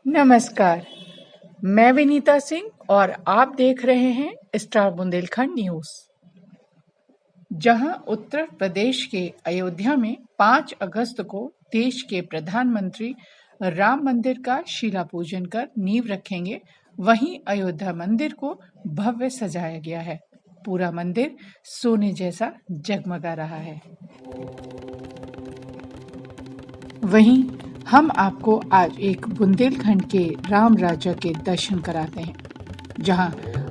नमस्कार, मैं विनीता सिंह और आप देख रहे हैं स्टार बुंदेलखंड न्यूज। जहां उत्तर प्रदेश के अयोध्या में 5 अगस्त को देश के प्रधानमंत्री राम मंदिर का शिला पूजन कर नींव रखेंगे, वहीं अयोध्या मंदिर को भव्य सजाया गया है। पूरा मंदिर सोने जैसा जगमगा रहा है। वहीं हम आपको आज एक बुंदेलखंड के राम राजा के दर्शन कराते हैं, जहां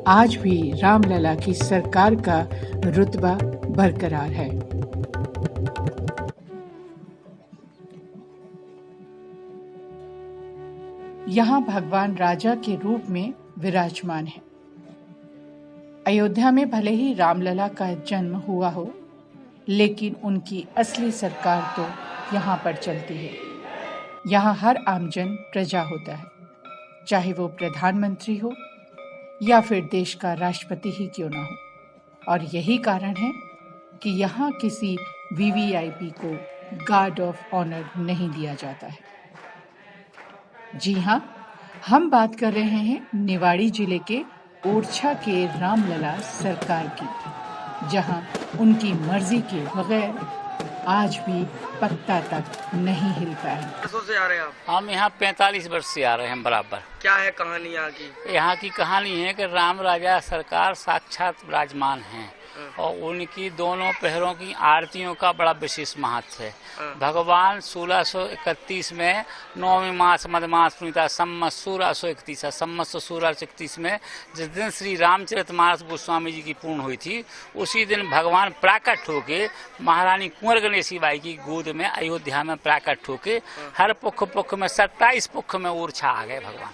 आज भी रामलला की सरकार का रुतबा बरकरार है। यहाँ भगवान राजा के रूप में विराजमान है। अयोध्या में भले ही रामलला का जन्म हुआ हो, लेकिन उनकी असली सरकार तो यहाँ पर चलती है। यहाँ हर आमजन प्रजा होता है, चाहे वो प्रधानमंत्री हो या फिर देश का राष्ट्रपति ही क्यों ना हो। और यही कारण है कि यहाँ किसी वीवीआईपी को गार्ड ऑफ ऑनर नहीं दिया जाता है। जी हाँ, हम बात कर रहे हैं निवाड़ी जिले के ओरछा के रामलला सरकार की, जहाँ उनकी मर्जी के बगैर आज भी पत्ता तक नहीं हिलता है। वर्षों से आ रहे हैं आप? हम यहाँ 45 वर्ष से आ रहे हैं बराबर। क्या है कहानी यहाँ की? यहाँ की कहानी है कि राम राजा सरकार साक्षात विराजमान हैं और उनकी दोनों पहरों की आरतियों का बड़ा विशेष महत्व है। भगवान 1631 में 9वें मास मधमास पुनीता सम्मत 1631 में जिस दिन श्री रामचरितमानस गोस्वामी जी की पूर्ण हुई थी, उसी दिन भगवान प्राकट होके महारानी कुंवर गणेशी बाई की गोद में अयोध्या में प्राकट होके हर पुख में 27 पुख में ओरछा आ गए भगवान।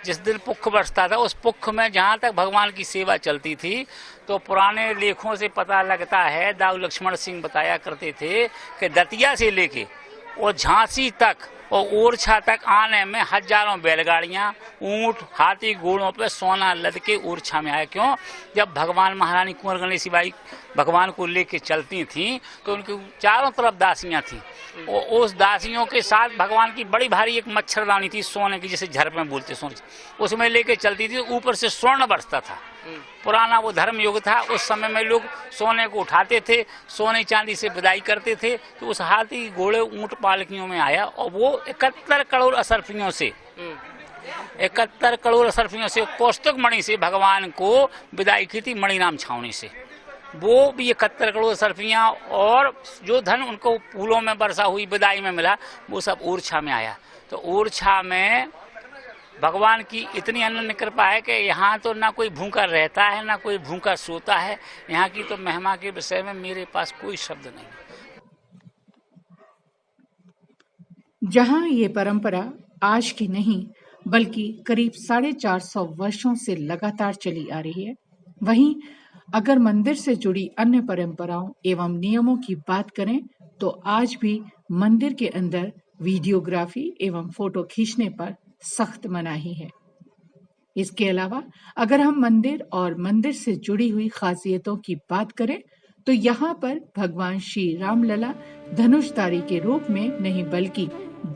जिस दिन पुख बरसता था, उस पुख में जहाँ तक भगवान की सेवा चलती थी, तो पुराने लेखों से पता लगता है, दाऊ लक्ष्मण सिंह बताया करते थे कि दतिया से लेके और झांसी तक और ओरछा तक आने में हजारों बैलगाड़ियां, ऊंट, हाथी, घोड़ों पे सोना लद के ओरछा में आए। क्यों? जब भगवान महारानी कुंवर गणेशी बाई भगवान को लेके चलती थीं, तो उनकी चारों तरफ दासियां थीं और उस दासियों के साथ भगवान की बड़ी भारी एक मच्छरदानी थी सोने की, जिसे झरप में बोलते सोने, उसमें लेके चलती थी। ऊपर से स्वर्ण बरसता था। पुराना वो धर्म युग था। उस समय में लोग सोने को उठाते थे, सोने चांदी से विदाई करते थे। तो उस हाथी, घोड़े, ऊंट पालकियों में आया और वो 71 करोड़ असरफियों से 71 करोड़ असरफियों से कौस्तुभ मणि से भगवान को विदाई की थी, मणिराम छावनी से। वो भी 71 करोड़ असरफियां और जो धन उनको फूलों में बरसा हुई विदाई में मिला, वो सब ओरछा में आया। तो ओरछा में भगवान की इतनी अनन्य कृपा है कि यहाँ तो ना कोई भूखा रहता है, ना कोई भूखा सोता है। यहाँ की तो महिमा के विषय में मेरे पास कोई शब्द नहीं। जहाँ ये परंपरा आज की नहीं, बल्कि करीब 450 वर्षों से लगातार चली आ रही है, वहीं अगर मंदिर से जुड़ी अन्य परंपराओं एवं नियमों की बात करें, तो आज भी मंदिर के अंदर वीडियोग्राफी एवं फोटो खींचने पर सख्त मनाही है। इसके अलावा अगर हम मंदिर और मंदिर से जुड़ी हुई खासियतों की बात करें, तो यहाँ पर भगवान श्री रामलला धनुषधारी के रूप में नहीं, बल्कि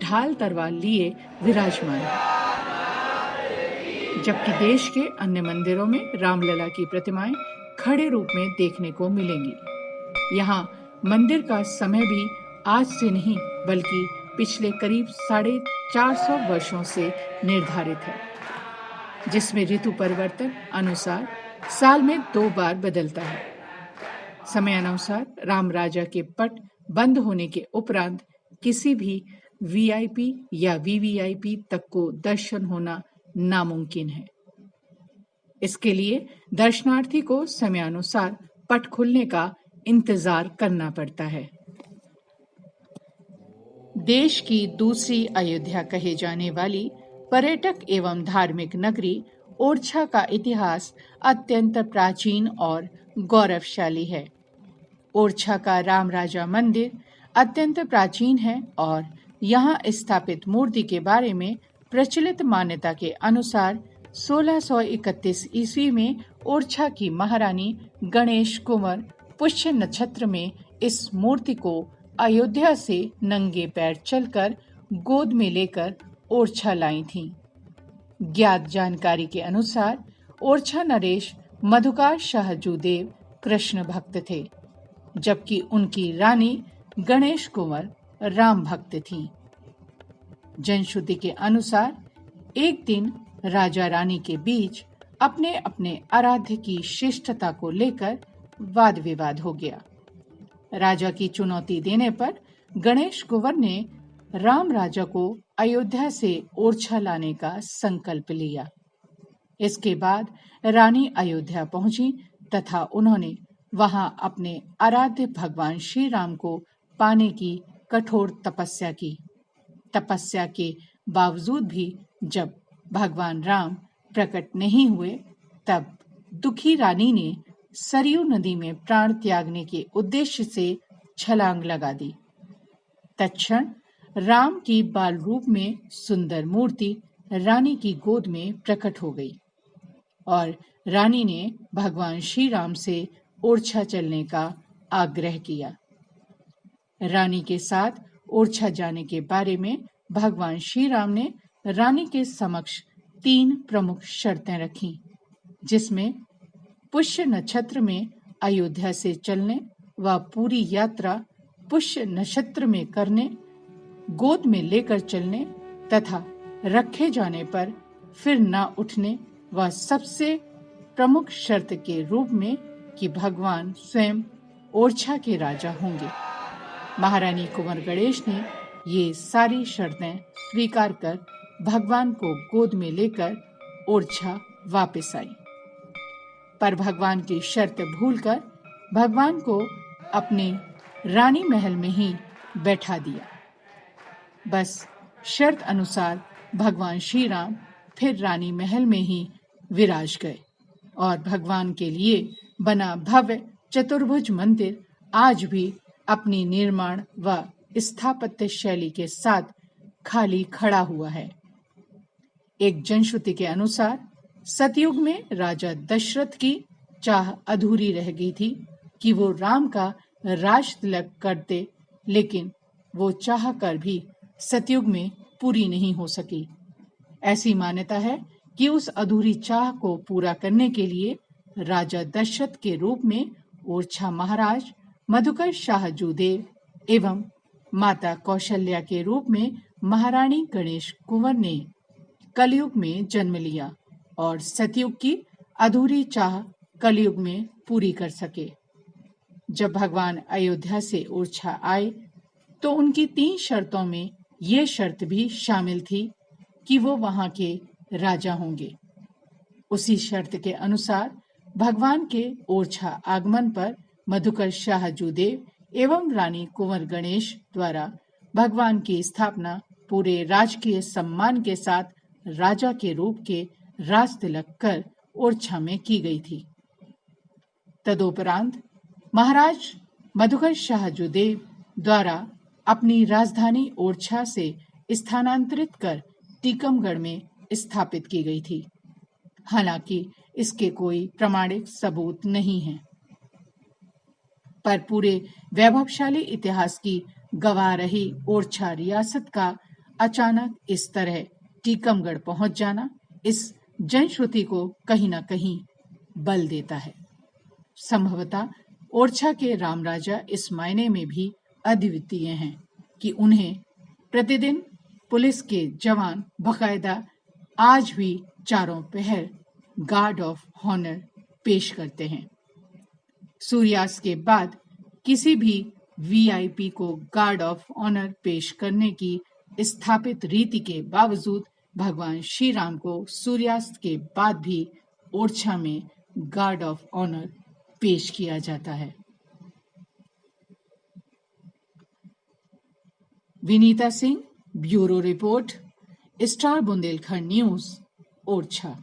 ढाल तलवार लिए विराजमान है। जबकि देश के अन्य मंदिरों में रामलला की प्रतिमाएं खड़े रूप में देखने को मिलेंगी। यहाँ मंदिर का समय भी आज से नहीं, बल्कि पिछले करीब 450 वर्षों से निर्धारित है, जिसमें ऋतु परिवर्तन अनुसार साल में 2 बार बदलता है। समय अनुसार राम राजा के पट बंद होने के उपरांत किसी भी वीआईपी या वीवीआईपी तक को दर्शन होना नामुमकिन है। इसके लिए दर्शनार्थी को समयानुसार पट खुलने का इंतजार करना पड़ता है। देश की दूसरी अयोध्या कहे जाने वाली पर्यटक एवं धार्मिक नगरी ओरछा का इतिहास अत्यंत प्राचीन और गौरवशाली है। ओरछा का राम राजा मंदिर अत्यंत प्राचीन है और यहाँ स्थापित मूर्ति के बारे में प्रचलित मान्यता के अनुसार 1631 ईस्वी में ओरछा की महारानी गणेश कुंवर पुष्य नक्षत्र में इस मूर्ति को अयोध्या से नंगे पैर चलकर गोद में लेकर ओरछा लाई थीं। ज्ञात जानकारी के अनुसार ओरछा नरेश मधुकार शाहजूदेव कृष्ण भक्त थे, जबकि उनकी रानी गणेश कुंवर राम भक्त थीं। जनश्रुति के अनुसार एक दिन राजा रानी के बीच अपने अपने आराध्य की श्रेष्ठता को लेकर वाद विवाद हो गया। राजा की चुनौती देने पर गणेश कुंवर ने राम राजा को अयोध्या से ओरछा लाने का संकल्प लिया। इसके बाद रानी अयोध्या पहुंची तथा उन्होंने वहां अपने आराध्य भगवान श्री राम को पाने की कठोर तपस्या की। तपस्या के बावजूद भी जब भगवान राम प्रकट नहीं हुए, तब दुखी रानी ने सरयू नदी में प्राण त्यागने के उद्देश्य से छलांग लगा दी। तत्क्षण राम की बाल रूप में सुंदर मूर्ति रानी की गोद में प्रकट हो गई और रानी ने भगवान श्री राम से ओरछा चलने का आग्रह किया। रानी के साथ ओरछा जाने के बारे में भगवान श्री राम ने रानी के समक्ष 3 प्रमुख शर्तें रखीं, जिसमें पुष्य नक्षत्र में अयोध्या से चलने व पूरी यात्रा पुष्य नक्षत्र में करने, गोद में लेकर चलने तथा रखे जाने पर फिर न उठने व सबसे प्रमुख शर्त के रूप में कि भगवान स्वयं ओरछा के राजा होंगे। महारानी कुंवर गणेश ने ये सारी शर्तें स्वीकार कर भगवान को गोद में लेकर ओरछा वापस आई, पर भगवान की शर्त भूलकर भगवान को अपने रानी महल में ही बैठा दिया। बस शर्त अनुसार भगवान श्री राम फिर रानी महल में ही विराज गए और भगवान के लिए बना भव्य चतुर्भुज मंदिर आज भी अपनी निर्माण व स्थापत्य शैली के साथ खाली खड़ा हुआ है। एक जनश्रुति के अनुसार सतयुग में राजा दशरथ की चाह अधूरी रह गई थी कि वो राम का राज तिलक करते, लेकिन वो चाह कर भी सतयुग में पूरी नहीं हो सकी। ऐसी मान्यता है कि उस अधूरी चाह को पूरा करने के लिए राजा दशरथ के रूप में ओरछा महाराज मधुकर शाहजूदेव एवं माता कौशल्या के रूप में महारानी गणेश कुंवर ने कलयुग में जन्म लिया और सतयुग की अधूरी चाह कलयुग में पूरी कर सके। जब भगवान अयोध्या से ओरछा आए तो उनकी 3 शर्तों में ये शर्त भी शामिल थी कि वो वहां के राजा होंगे। उसी शर्त के अनुसार भगवान के ओरछा आगमन पर मधुकर शाहजूदेव एवं रानी कुंवर गणेश द्वारा भगवान की स्थापना पूरे राजकीय सम्मान के साथ राजा के रूप के राज तिलक कर ओरछा में की गई थी। तदोपरांत महाराज मधुकर शाहजूदेव द्वारा अपनी राजधानी ओरछा से स्थानांतरित कर टीकमगढ़ में स्थापित की गई थी। हालांकि इसके कोई प्रमाणिक सबूत नहीं है, पर पूरे वैभवशाली इतिहास की गवाह रही ओरछा रियासत का अचानक इस तरह टीकमगढ़ पहुंच जाना इस जनश्रुति को कहीं न कहीं बल देता है। संभवतः ओरछा के राम राजा इस मायने में भी अद्वितीय हैं कि उन्हें प्रतिदिन पुलिस के जवान बकायदा आज भी चारों पहर गार्ड ऑफ ऑनर पेश करते हैं। सूर्यास्त के बाद किसी भी वीआईपी को गार्ड ऑफ ऑनर पेश करने की स्थापित रीति के बावजूद भगवान श्री राम को सूर्यास्त के बाद भी ओरछा में गार्ड ऑफ ऑनर पेश किया जाता है। Vinita Singh, bureau report, star Bundelkhand news, Orchha.